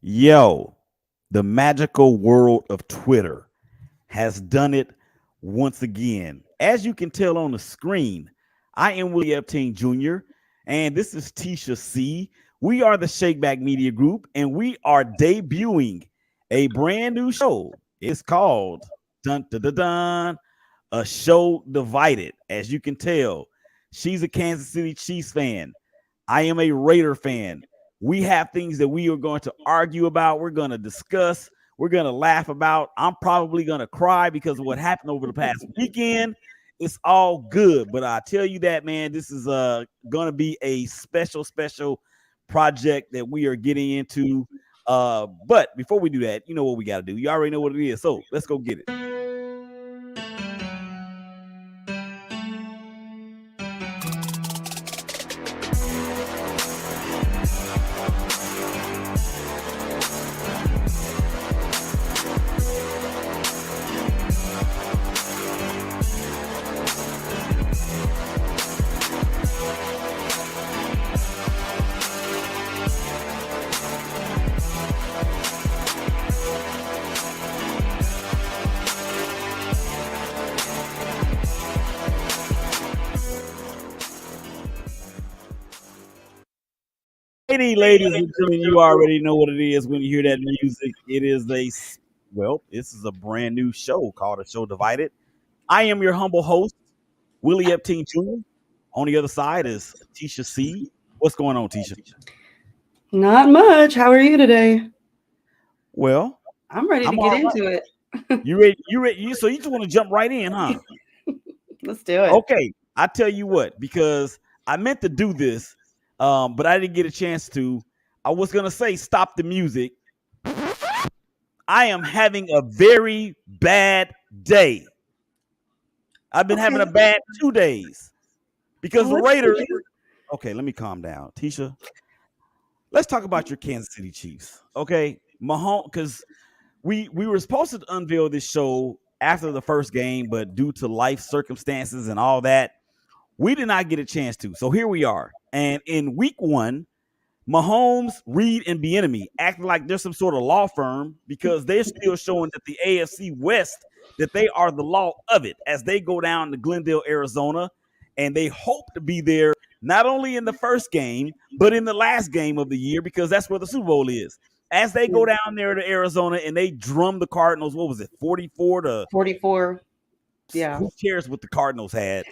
Yo, the magical world of Twitter has done it once again. As you can tell on the screen, I am Willie Epting Jr., and this is Tisha C. We are the Shakeback Media Group, and we are debuting a brand new show. It's called Dun Dun Dun Dun, a show divided. As you can tell, she's a Kansas City Chiefs fan. I am a Raider fan. We have things that we are going to argue about. We're going to discuss. We're going to laugh about. I'm probably going to cry because of what happened over the past weekend. It's all good. But I tell you that, man, this is going to be a special project that we are getting into. But before we do that, you know what we got to do. You already know what it is. So let's go get it. Ladies and gentlemen, you already know what it is when you hear that music. It is this is a brand new show called A Show Divided. I am your humble host, Willie Epting Jr. On the other side is Tisha C. What's going on, Tisha? Not much. How are you today? Well, I'm ready to I'm get all right. into it. You ready? You ready? So you just want to jump right in, huh? Let's do it. Okay. I tell you what, because I meant to do this, but I didn't get a chance to. I was gonna say stop the music. I am having a very bad day. I've been having a Okay. bad 2 days because Well, the let's Raiders. see. Okay, let me calm down, Tisha. Let's talk about your Kansas City Chiefs. Okay, Mahomes, because we were supposed to unveil this show after the first game, but due to life circumstances and all that, we did not get a chance to. So here we are, and in week one, Mahomes, Reed, and Bieniemy acting like they're some sort of law firm because they're still showing that the AFC West that they are the law of it as they go down to Glendale, Arizona, and they hope to be there not only in the first game but in the last game of the year because that's where the Super Bowl is. As they go down there to Arizona and they drum the Cardinals, what was it, 44 to 44. Yeah. who cares what the Cardinals had?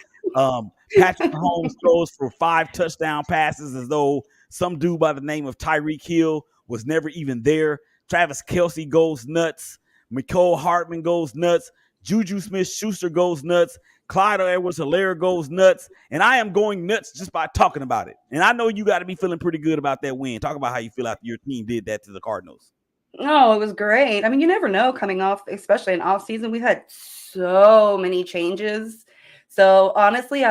Patrick Mahomes throws for 5 touchdown passes as though some dude by the name of Tyreek Hill was never even there. Travis Kelce goes nuts. Mecole Hardman goes nuts. Juju Smith-Schuster goes nuts. Clyde Edwards-Helaire goes nuts. And I am going nuts just by talking about it. And I know you got to be feeling pretty good about that win. Talk about how you feel after your team did that to the Cardinals. No, it was great. I mean, you never know coming off, especially in off season. We've had so many changes. So honestly,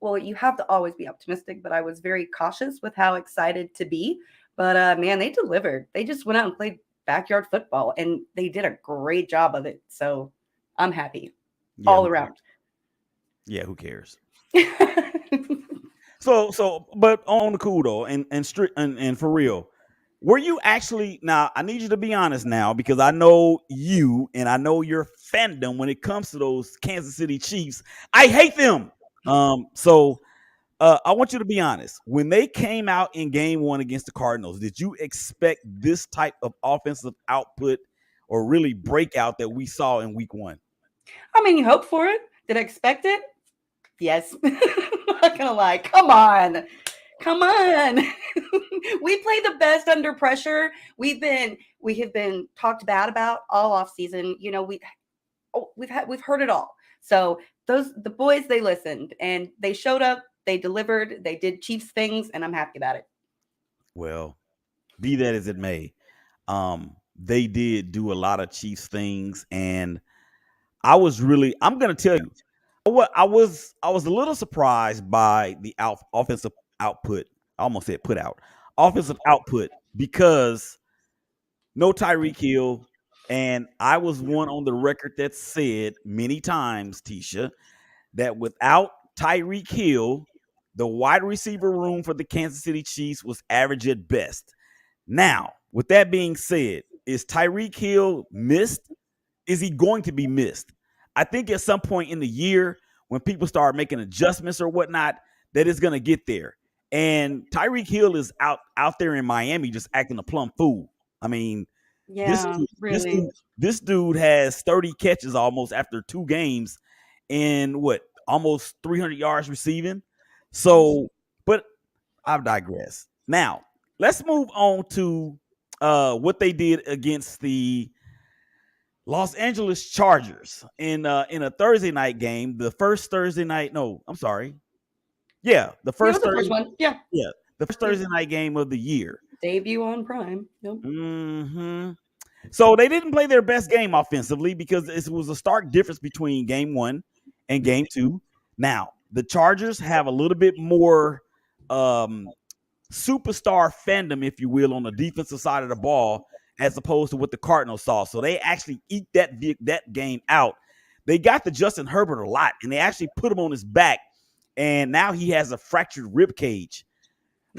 well, you have to always be optimistic, but I was very cautious with how excited to be. But man, they delivered. They just went out and played backyard football and they did a great job of it. So I'm happy Yeah, all around. Yeah, who cares? But on the cool though, and for real, were you actually now? I need you to be honest now because I know you and I know your fandom when it comes to those Kansas City Chiefs. I hate them. I want you to be honest. When they came out in game one against the Cardinals, did you expect this type of offensive output or really breakout that we saw in week one? I mean, you hope for it. Did I expect it? Yes. I'm not gonna lie. Come on. Come on. We play the best under pressure. We have been talked bad about all off season. You know, we've heard it all. So the boys, they listened and they showed up, they delivered, they did Chiefs things, and I'm happy about it. Well, be that as it may, they did do a lot of Chiefs things, and I'm gonna tell you, I was a little surprised by the offensive output. I almost said put out offensive output because no Tyreek Hill, and I was one on the record that said many times, Tisha, that without Tyreek Hill, the wide receiver room for the Kansas City Chiefs was average at best. Now, With that being said, is Tyreek Hill missed? Is he going to be missed? I think at some point in the year when people start making adjustments or whatnot, that is going to get there. And Tyreek Hill is out there in Miami just acting a plumb fool. I mean, this Yeah, this really. dude, this dude has 30 catches almost after 2 games and what almost 300 yards receiving. So, but I've digressed. Now let's move on to what they did against the Los Angeles Chargers in a Thursday night game. The first Thursday night, no, I'm sorry. Yeah, the Yeah, it was first the first Thursday, one. Yeah. yeah, the first Yeah. Thursday night game of the year. Debut on Prime. Yep. Hmm. So they didn't play their best game offensively because it was a stark difference between game one and game two. Now, the Chargers have a little bit more um, superstar fandom, if you will, on the defensive side of the ball as opposed to what the Cardinals saw. So they actually eat that game out. They got the Justin Herbert a lot, and they actually put him on his back, and now he has a fractured rib cage.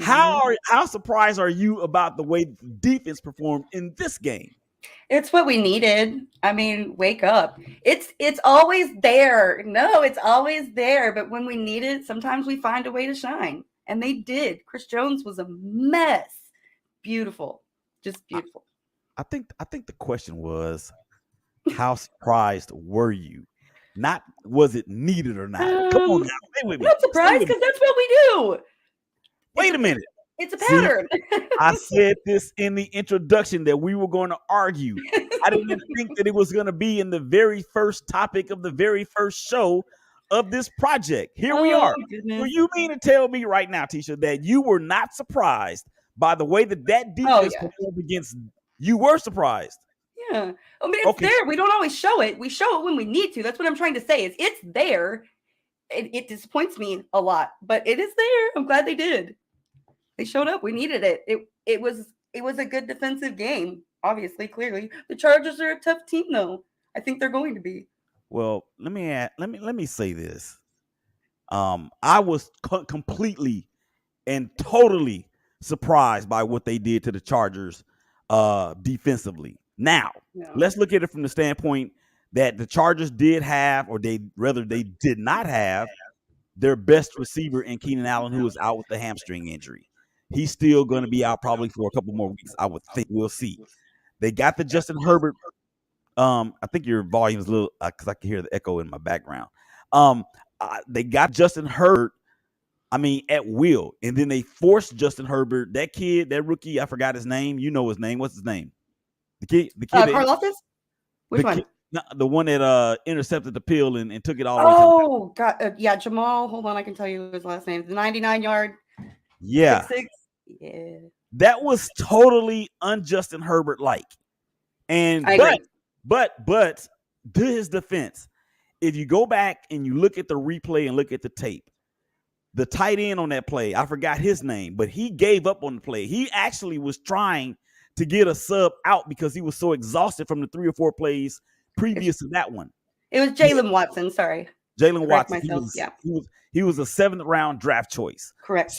How surprised are you about the way the defense performed in this game? It's what we needed. I mean, wake up. It's always there. No, it's always there. But when we need it, sometimes we find a way to shine. And they did. Chris Jones was a mess. Beautiful. Just I, beautiful. I think the question was, how surprised were you? Not was it needed or not. Come on now, stay with I'm me. not Stay surprised with me. because that's what we do. It's Wait a a minute. it's a See, pattern. I said this in the introduction that we were going to argue. I didn't think that it was going to be in the very first topic of the very first show of this project. Here we Oh are. So goodness. you mean to tell me right now, Tisha, that you were not surprised by the way that Oh defense yeah. performed against you? Were surprised? Yeah. I mean, it's Okay, there. We don't always show it. We show it when we need to. That's what I'm trying to say. Is it's there. It disappoints me a lot, but it is there. I'm glad they did. They showed up. We needed it. It was a good defensive game. Obviously, clearly, the Chargers are a tough team, though. I think they're going to be. well, let me say this. I was completely and totally surprised by what they did to the Chargers defensively. Now, Yeah. let's look at it from the standpoint that the Chargers did have, or they did not have their best receiver in Keenan Allen, who is out with the hamstring injury. He's still going to be out probably for a couple more weeks, I would think. We'll see. They got the Justin Herbert. I think your volume is a little because I can hear the echo in my background. Um, they got Justin Herbert, I mean, at will. And then they forced Justin Herbert, that kid, that rookie, I forgot his name. You know his name. What's his name? The kid, Karloftis? Which the one? kid, the one that intercepted the pill and took it all the way to the. Oh, God. Yeah, Jamal. Hold on. I can tell you his last name. The 99-yard, Yeah, 6'6". Yeah. that was totally unJustin Herbert like. And I agree. but to his defense, if you go back and you look at the replay and look at the tape, the tight end on that play, I forgot his name, but he gave up on the play. He actually was trying to get a sub out because he was so exhausted from the 3 or 4 plays previous to that one. It was Jalen Watson. Sorry. Jalen Correct Watson. myself. Yeah. He was a 7th round draft choice. Correct.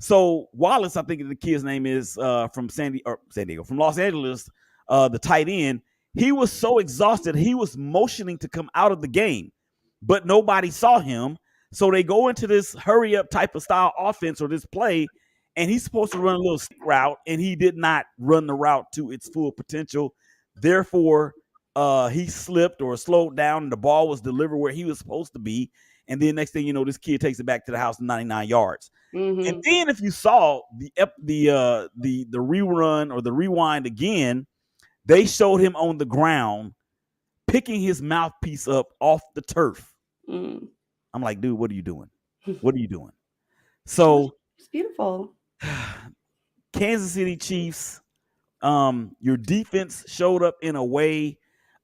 So Wallace, I think the kid's name is from San Diego, from Los Angeles, the tight end. He was so exhausted, he was motioning to come out of the game, but nobody saw him. So they go into this hurry up type of style offense or this play, and he's supposed to run a little stick route, and he did not run the route to its full potential. Therefore, he slipped or slowed down, and the ball was delivered where he was supposed to be. And then next thing you know, this kid takes it back to the house 99 yards. Mm-hmm. And then if you saw the rerun or the rewind again, they showed him on the ground picking his mouthpiece up off the turf. Mm. I'm like, dude, what are you doing? What are you doing? So It's beautiful. Kansas City Chiefs, your defense showed up in a way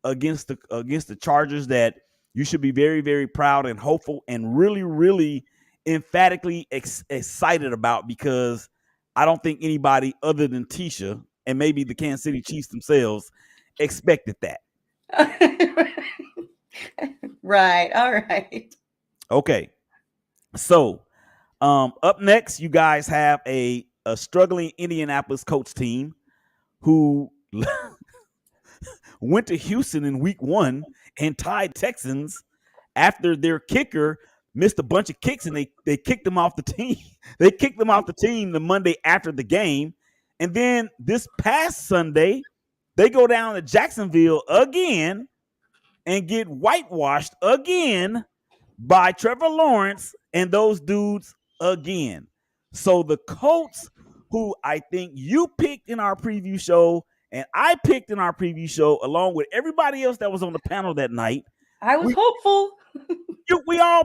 against the Chargers that you should be very, very proud and hopeful and really, really emphatically excited about, because I don't think anybody other than Tisha and maybe the Kansas City Chiefs themselves expected that. Right. All right. Okay. So up next, you guys have a struggling Indianapolis Colts team who went to Houston in week 1 and tied Texans after their kicker missed a bunch of kicks and they kicked him off the team. They kicked him off the team the Monday after the game. And then this past Sunday, they go down to Jacksonville again and get whitewashed again by Trevor Lawrence and those dudes again. So the Colts, who I think you picked in our preview show and I picked in our preview show, along with everybody else that was on the panel that night, I was hopeful. we all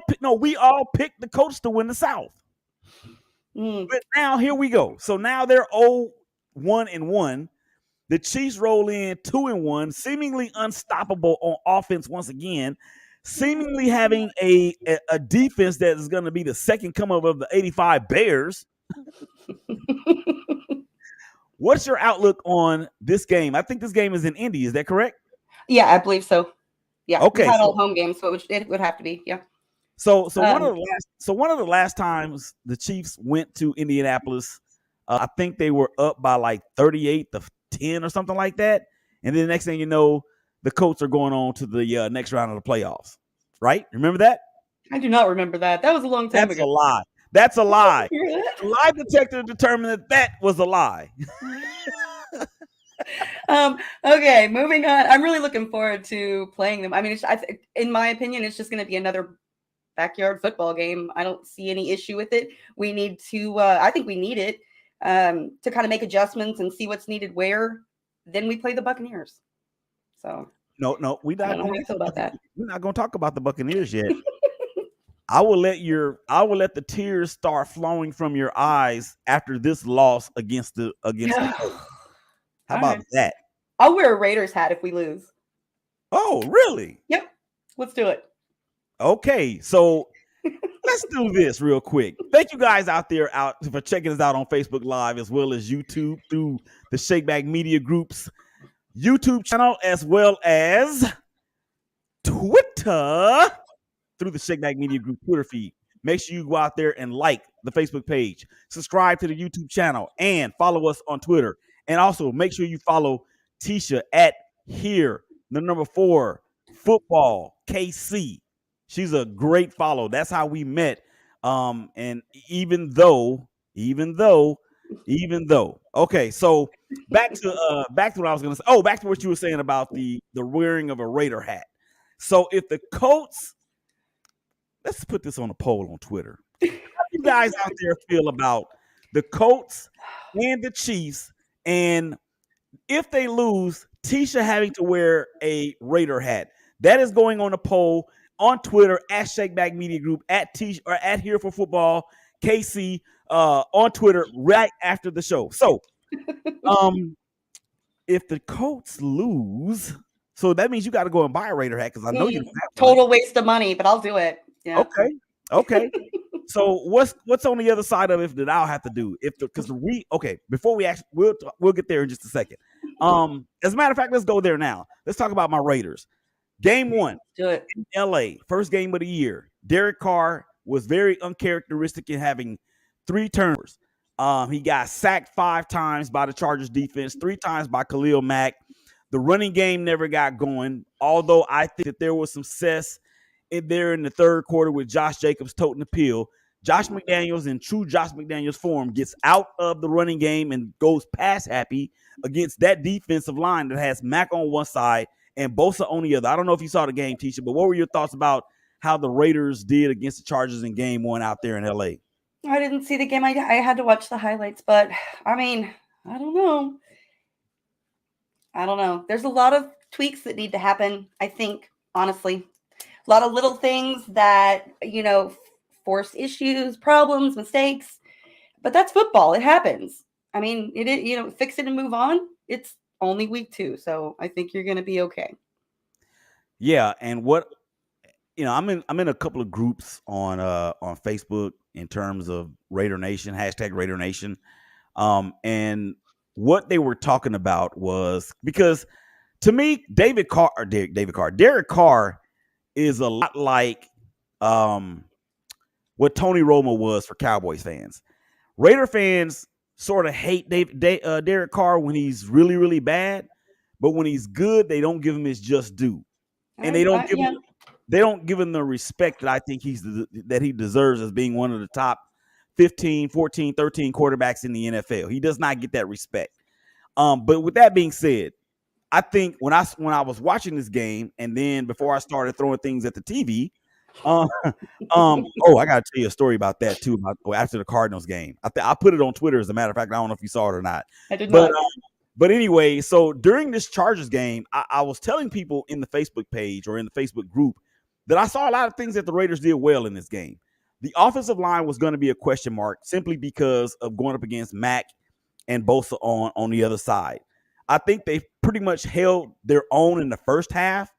picked the Colts to win the South. But now here we go. So now they're 0-1-1. The Chiefs roll in 2-1, seemingly unstoppable on offense once again, seemingly having a defense that is going to be the second come up of the 85 Bears. What's your outlook on this game? I think this game is in Indy. Is that correct? Yeah, I believe so. Yeah. Okay. We had all home games, so it would have to be. Yeah. So one of the last times the Chiefs went to Indianapolis, I think they were up by like 38-10 or something like that. And then the next thing you know, the Colts are going on to the next round of the playoffs. Right? Remember that? I do not remember that. That was a long time ago. That's a lie. That's a lie. The lie detector determined that was a lie. Okay, moving on. I'm really looking forward to playing them. I mean, in my opinion, it's just going to be another backyard football game. I don't see any issue with it. We need to, I think we need it to kind of make adjustments and see what's needed where. Then we play the Buccaneers. So no, we not. I don't know how you feel about that. We're not going to talk about the Buccaneers yet. I will let the tears start flowing from your eyes after this loss against the Colts. How about that? I'll wear a Raiders hat if we lose. Oh, really? Yep. Let's do it. Okay, so let's do this real quick. Thank you guys out there for checking us out on Facebook Live as well as YouTube through the Shakeback Media Group's YouTube channel as well as Twitter through the Shakeback Media Group Twitter feed. Make sure you go out there and like the Facebook page, subscribe to the YouTube channel, and follow us on Twitter. And also make sure you follow Tisha at here, the number 4 football KC. She's a great follow. That's how we met. And even though, okay, so back to what I was gonna say. Oh, back to what you were saying about the wearing of a Raider hat. So if the Colts, let's put this on a poll on Twitter. How do you guys out there feel about the Colts and the Chiefs? And if they lose, Tisha having to wear a Raider hat. That is going on a poll on Twitter at Shakeback Media Group, at Tisha or at Here for Football KC on Twitter right after the show. So if the Colts lose, so that means you got to go and buy a Raider hat because I know you don't have total waste of money, but I'll do it. Yeah. Okay. So what's on the other side of it that I'll have to do before we actually we'll get there in just a second. As a matter of fact, let's go there now. Let's talk about my Raiders. Game 1 do it in LA, first game of the year. Derek Carr was very uncharacteristic in having 3 turnovers. He got sacked 5 times by the Chargers defense, 3 times by Khalil Mack. The running game never got going, although I think that there was some success in the third quarter with Josh Jacobs toting the pill. Josh McDaniels, in true Josh McDaniels form, gets out of the running game and goes pass happy against that defensive line that has Mack on one side and Bosa on the other. I don't know if you saw the game, Tisha, but what were your thoughts about how the Raiders did against the Chargers in game 1 out there in LA? I didn't see the game. I had to watch the highlights, but I mean, I don't know. There's a lot of tweaks that need to happen, I think, honestly. A lot of little things that, force issues, problems, mistakes. But that's football. It happens. I mean, fix it and move on. It's only week 2, so I think you're going to be okay. Yeah, and I'm in a couple of groups on Facebook in terms of Raider Nation, hashtag Raider Nation. And what they were talking about was, because to me, Derek Carr is a lot like what Tony Romo was for Cowboys fans. Raider fans sort of hate Derek Carr when he's really, really bad, but when he's good, they don't give him his just due, and Yeah. they don't give him the respect that I think that he deserves as being one of the top 15, 14, 13 quarterbacks in the NFL. He does not get that respect. But with that being said, I think when I was watching this game, and then before I started throwing things at the TV, um, oh, I gotta tell you a story about that too. After the Cardinals game, I put it on Twitter. As a matter of fact, I don't know if you saw it or not. I did But not. but anyway, so during this Chargers game, I was telling people in the Facebook page or in the Facebook group that I saw a lot of things that the Raiders did well in this game. The offensive line was going to be a question mark simply because of going up against Mac and Bosa on the other side. I think they pretty much held their own in the first half,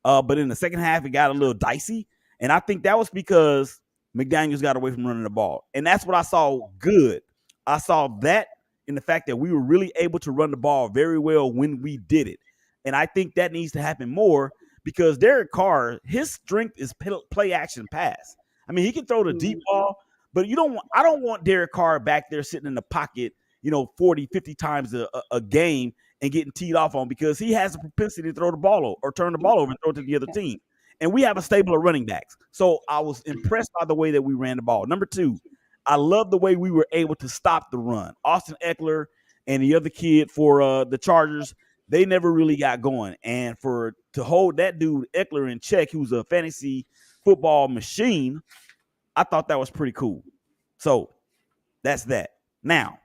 but in the second half, it got a little dicey. And I think that was because McDaniels got away from running the ball. And that's what I saw good. I saw that in the fact that we were really able to run the ball very well when we did it. And I think that needs to happen more because Derek Carr, his strength is play action pass. I mean, he can throw the deep ball, but I don't want Derek Carr back there sitting in the pocket, 40, 50 times a game and getting teed off on because he has a propensity to throw the ball over or turn the ball over and throw it to the other team. And we have a stable of running backs. So I was impressed by the way that we ran the ball. Number two, I love the way we were able to stop the run. Austin Eckler and the other kid for the Chargers, they never really got going. And to hold that dude Eckler in check, who's a fantasy football machine, I thought that was pretty cool. So that's that. Now,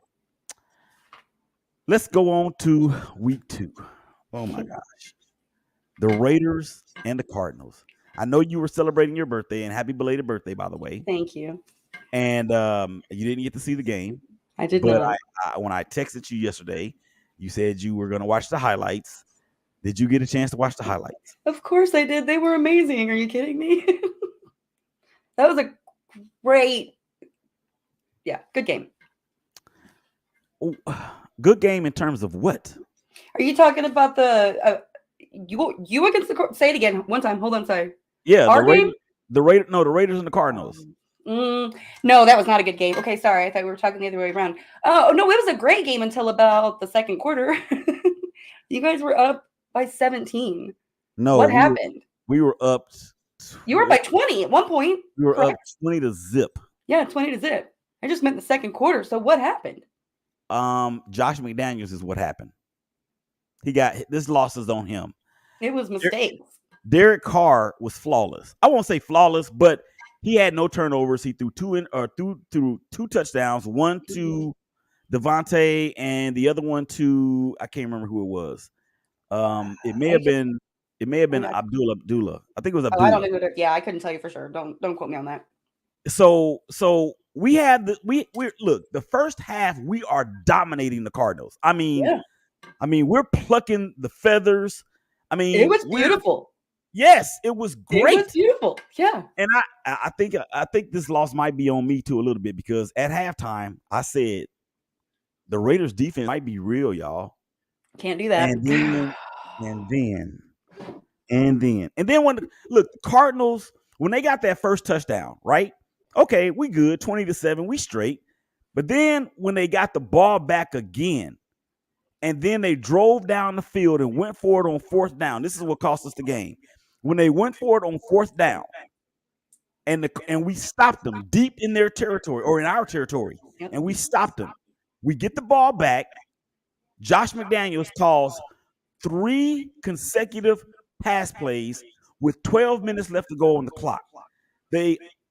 let's go on to week 2. Oh, my gosh. The Raiders and the Cardinals. I know you were celebrating your birthday, and happy belated birthday, by the way. Thank you. And you didn't get to see the game. I did not. But when I texted you yesterday, you said you were going to watch the highlights. Did you get a chance to watch the highlights? Of course I did. They were amazing. Are you kidding me? That was a great, good game. Oh, good game in terms of what? Are you talking about the you against the? Say it again one time. Hold on, sorry. Yeah, Our game? The Raiders and the Cardinals. No, that was not a good game. Okay, sorry. I thought we were talking the other way around. Oh no, it was a great game until about the second quarter. You guys were up by 17. No, what happened? We were up. You were by 20 at one point. We were up 20-0. Yeah, 20-0. I just meant the second quarter. So what happened? Josh McDaniels is what happened. He got this losses on him. It was mistakes. Derek Carr was flawless. I won't say flawless, but he had no turnovers. He threw two touchdowns, one to Devontae and the other one to I can't remember who it was. It may have been Abdullah. I think it was Abdullah. I don't know. Yeah, I couldn't tell you for sure. Don't quote me on that. So we had look, the first half we are dominating the Cardinals. I mean, we're plucking the feathers. I mean, it was beautiful. Yes, it was great. It was beautiful. Yeah. And I think this loss might be on me too a little bit because at halftime I said the Raiders defense might be real, y'all. Can't do that. And then when the Cardinals, when they got that first touchdown, right? Okay, we good, 20-7, we straight. But then when they got the ball back again, and then they drove down the field and went forward on fourth down. This is what cost us the game. When they went forward on fourth down, and we stopped them deep in their territory or in our territory, and we stopped them. We get the ball back. Josh McDaniels calls 3 consecutive pass plays with 12 minutes left to go on the clock.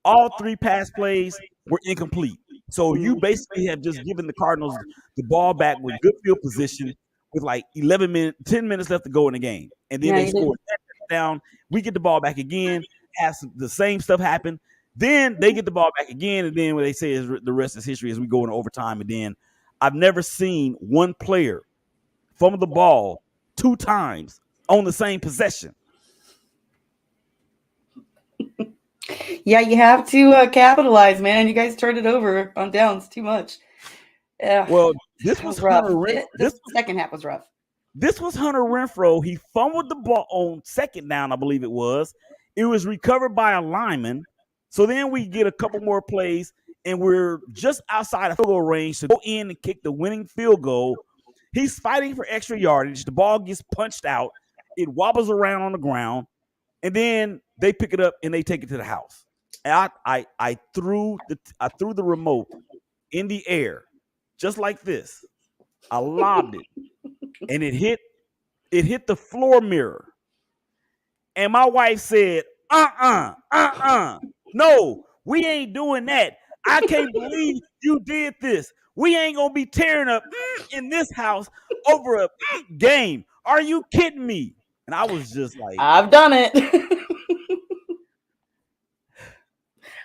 All 3 pass plays were incomplete. So you basically have just given the Cardinals the ball back with good field position with like 10 minutes left to go in the game. And then they scored that touchdown. We get the ball back again, have the same stuff happen. Then they get the ball back again, and then what they say is the rest is history as we go into overtime. And then I've never seen one player fumble the ball 2 times on the same possession. Yeah, you have to capitalize, man. You guys turned it over on downs too much. Well, this was rough. This second half was rough. This was Hunter Renfrow. He fumbled the ball on second down, I believe it was. It was recovered by a lineman. So then we get a couple more plays, and we're just outside of field goal range to go in and kick the winning field goal. He's fighting for extra yardage. The ball gets punched out. It wobbles around on the ground, and then they pick it up and they take it to the house. And I threw the remote in the air, just like this. I lobbed it, and it hit the floor mirror. And my wife said, no, we ain't doing that. I can't believe you did this. We ain't gonna be tearing up in this house over a game. Are you kidding me? And I was just like, I've done it.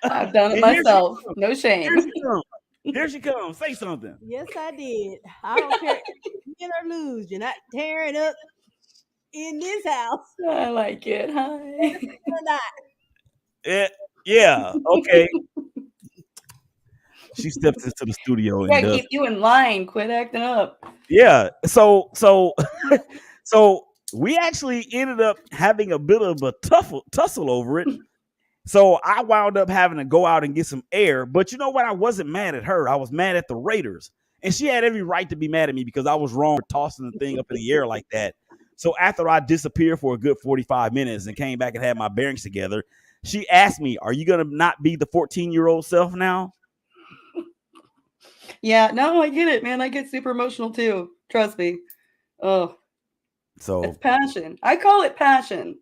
I've done it myself. No shame. Here she comes. Say something. Yes, I did. I don't care. Win or lose, you're not tearing up in this house. I like it. Hi. Yeah. Okay. She steps into the studio and keep you in line. Quit acting up. Yeah. So we actually ended up having a bit of a tussle over it. So I wound up having to go out and get some air. But you know what? I wasn't mad at her. I was mad at the Raiders. And she had every right to be mad at me because I was wrong for tossing the thing up in the air like that. So after I disappeared for a good 45 minutes and came back and had my bearings together, she asked me, are you going to not be the 14-year-old self now? Yeah, no, I get it, man. I get super emotional too. Trust me. Oh, so it's passion. I call it passion.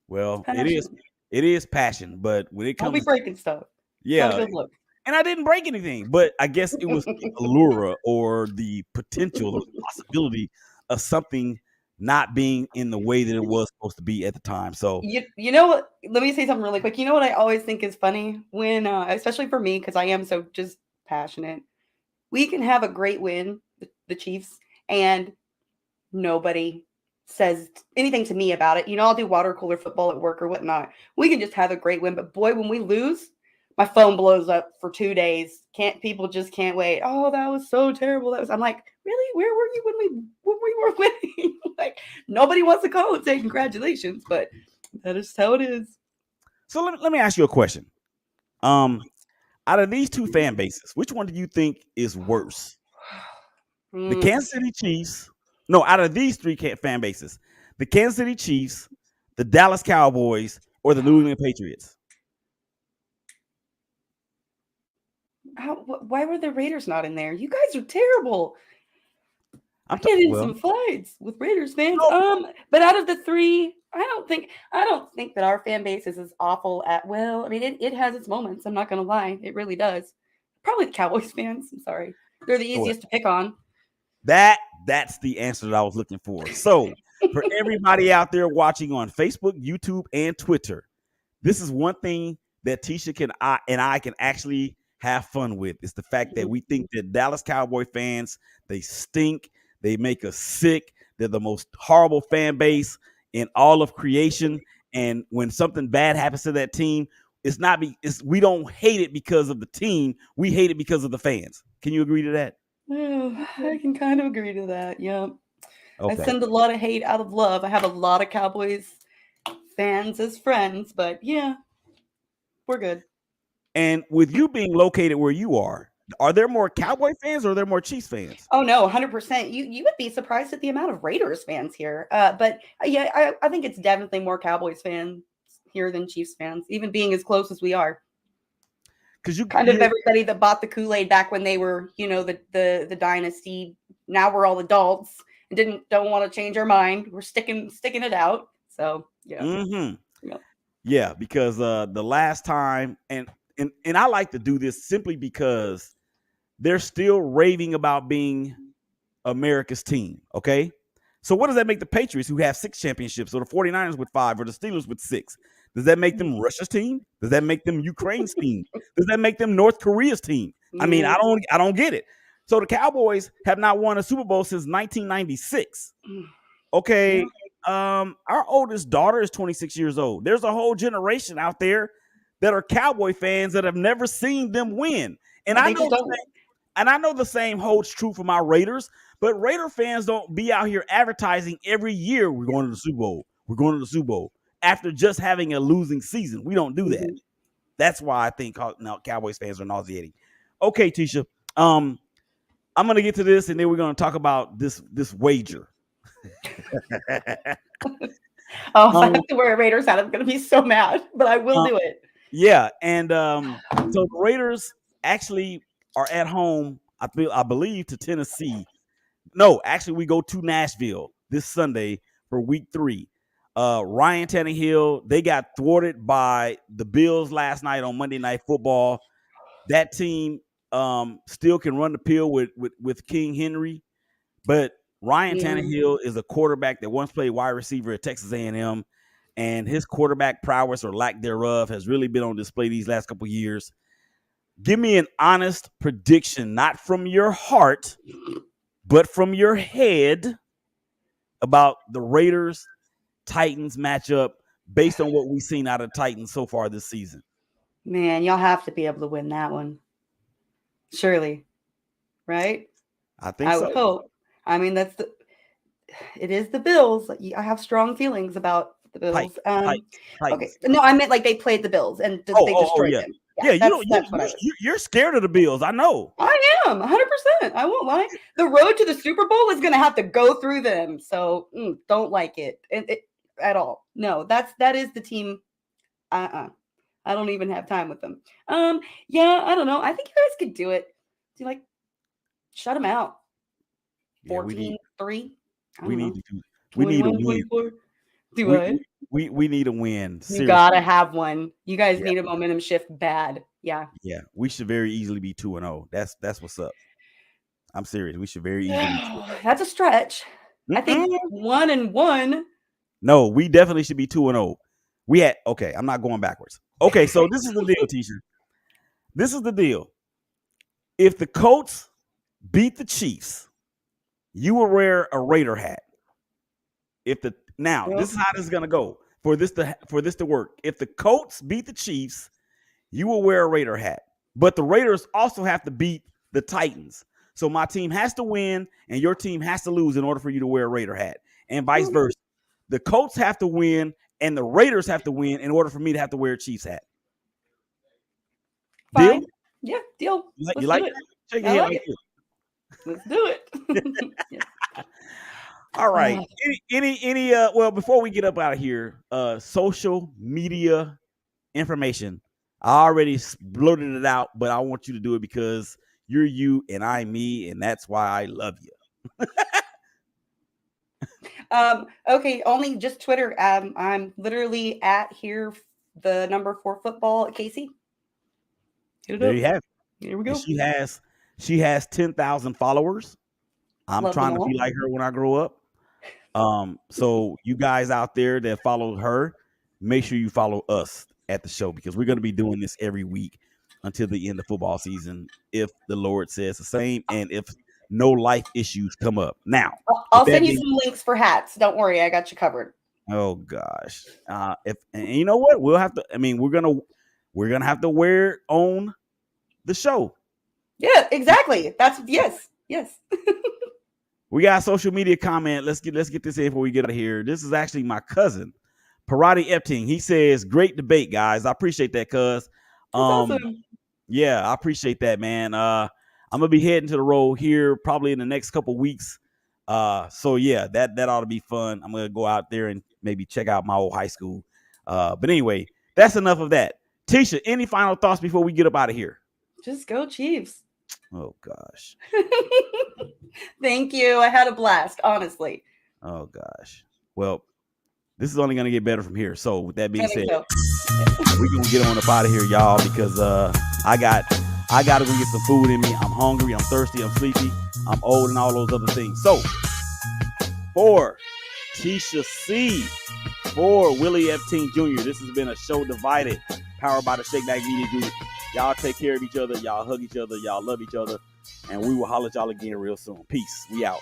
Well, it is passion, but when it comes, I'll be breaking stuff. Yeah, and I didn't break anything, but I guess it was the allure or the potential or the possibility of something not being in the way that it was supposed to be at the time. So you know what? Let me say something really quick. You know what I always think is funny when, especially for me, because I am so just passionate. We can have a great win, the Chiefs, and nobody says anything to me about it. You know, I'll do water cooler football at work or whatnot. We can just have a great win. But boy, when we lose, my phone blows up for 2 days. People just can't wait. Oh, that was so terrible. I'm like, really? Where were you when we were winning? Like, nobody wants to call and say congratulations, but that is how it is. So let me ask you a question. Out of these two fan bases, which one do you think is worse? The Kansas City Chiefs. No, out of these three fan bases, the Kansas City Chiefs, the Dallas Cowboys, or the New England Patriots? Why were the Raiders not in there? You guys are terrible. I'm getting some fights with Raiders fans. But out of the three, I don't think that our fan base is as awful at. Well, I mean, it has its moments. I'm not going to lie, it really does. Probably the Cowboys fans. I'm sorry, they're the easiest to pick on. That's the answer that I was looking for. So for everybody out there watching on Facebook, YouTube, and Twitter, this is one thing that Tisha and I can actually have fun with. It's the fact that we think that Dallas Cowboy fans, they stink. They make us sick. They're the most horrible fan base in all of creation. And when something bad happens to that team, we don't hate it because of the team. We hate it because of the fans. Can you agree to that? Oh, I can kind of agree to that. Yeah. Okay. I send a lot of hate out of love. I have a lot of Cowboys fans as friends, but yeah, we're good. And with you being located where you are there more Cowboy fans or are there more Chiefs fans? Oh, no, 100%. You would be surprised at the amount of Raiders fans here. But yeah, I think it's definitely more Cowboys fans here than Chiefs fans, even being as close as we are. Because everybody that bought the Kool-Aid back when they were, the dynasty. Now we're all adults and don't want to change our mind. We're sticking it out. So yeah. Mm-hmm. Yeah, because the last time and I like to do this simply because they're still raving about being America's team. Okay. So what does that make the Patriots, who have 6 championships, or the 49ers with 5, or the Steelers with 6? Does that make them Russia's team? Does that make them Ukraine's team? Does that make them North Korea's team? I mean, I don't get it. So the Cowboys have not won a Super Bowl since 1996. Okay. Our oldest daughter is 26 years old. There's a whole generation out there that are Cowboy fans that have never seen them win. And I know the same holds true for my Raiders, but Raider fans don't be out here advertising every year we're going to the Super Bowl. We're going to the Super Bowl after just having a losing season. We don't do that. That's why I think Cowboys fans are nauseating. Okay, Tisha. I'm gonna get to this, and then we're gonna talk about this wager. Oh, if I um, have to wear a Raiders hat, I'm going to be so mad, but I will uh, do it. yeah, and so the Raiders actually are at home. I believe to Tennessee. No, actually, we go to Nashville this Sunday for Week 3. Ryan Tannehill, they got thwarted by the Bills last night on Monday Night Football. That team still can run the pill with King Henry, but Ryan Tannehill is a quarterback that once played wide receiver at Texas A&M, and his quarterback prowess or lack thereof has really been on display these last couple of years. Give me an honest prediction, not from your heart, but from your head, about the Raiders Titans matchup based on what we've seen out of Titans so far this season. Man, y'all have to be able to win that one. Surely. Right? I think I so. would hope. I mean, it is the Bills. I have strong feelings about the Bills. Titans. Okay. No, I meant like they played the Bills and they destroyed them. Yeah, that's what I was. you're scared of the Bills. I know. I am 100%. I won't lie. The road to the Super Bowl is going to have to go through them. So don't like it at all. No, that is the team. I don't even have time with them. Yeah, I don't know. I think you guys could do it. Do like shut them out. 14-3. We need to do. We need a win. Do what? We need a win. Seriously. You gotta have one. You guys need a momentum shift bad. Yeah. Yeah, we should very easily be 2-0. That's what's up. I'm serious. We should very easily be 2-0. That's a stretch. I think 1-1. No, we definitely should be 2-0. I'm not going backwards. Okay, so this is the deal, Tisha. This is the deal. If the Colts beat the Chiefs, you will wear a Raider hat. This is how this is gonna go for this to work. If the Colts beat the Chiefs, you will wear a Raider hat. But the Raiders also have to beat the Titans. So my team has to win and your team has to lose in order for you to wear a Raider hat, and vice versa. The Colts have to win and the Raiders have to win in order for me to have to wear a Chiefs hat. Fine. Deal? Yeah, deal. You like it? Shake your head like it. Let's do it. Yeah. All right. Well, before we get up out of here, social media information. I already bloated it out, but I want you to do it because you're you and I'm me, and that's why I love you. Okay, only just Twitter. I'm literally at here the number 4 football at Casey. There you have it. Here we go. And she has 10,000 followers. I'm trying to be like her when I grow up. So you guys out there that follow her, make sure you follow us at the show because we're going to be doing this every week until the end of football season, if the Lord says the same, and if no life issues come up. Now, I'll send you some links for hats. Don't worry, I got you covered. Oh gosh, and you know what? We'll have to. I mean, we're gonna have to wear it on the show. Yeah, exactly. That's yes. We got a social media comment. Let's get this in before we get out of here. This is actually my cousin, Willie Epting. He says, "Great debate, guys. I appreciate that, cuz." Awesome. Yeah, I appreciate that, man. I'm gonna be heading to the road here probably in the next couple weeks. So yeah, that ought to be fun. I'm gonna go out there and maybe check out my old high school. But anyway, that's enough of that. Tisha, any final thoughts before we get up out of here? Just go Chiefs. Oh gosh. Thank you. I had a blast, honestly. Oh gosh. Well, this is only gonna get better from here. So with that being said, we're gonna get on up out of here, y'all, because I gotta go get some food in me. I'm hungry, I'm thirsty, I'm sleepy, I'm old, and all those other things. So for Tisha C, for Willie Epting Jr., this has been a show divided, powered by the Shake Back Media Group. Y'all take care of each other, y'all hug each other, y'all love each other, and we will holler at y'all again real soon. Peace. We out.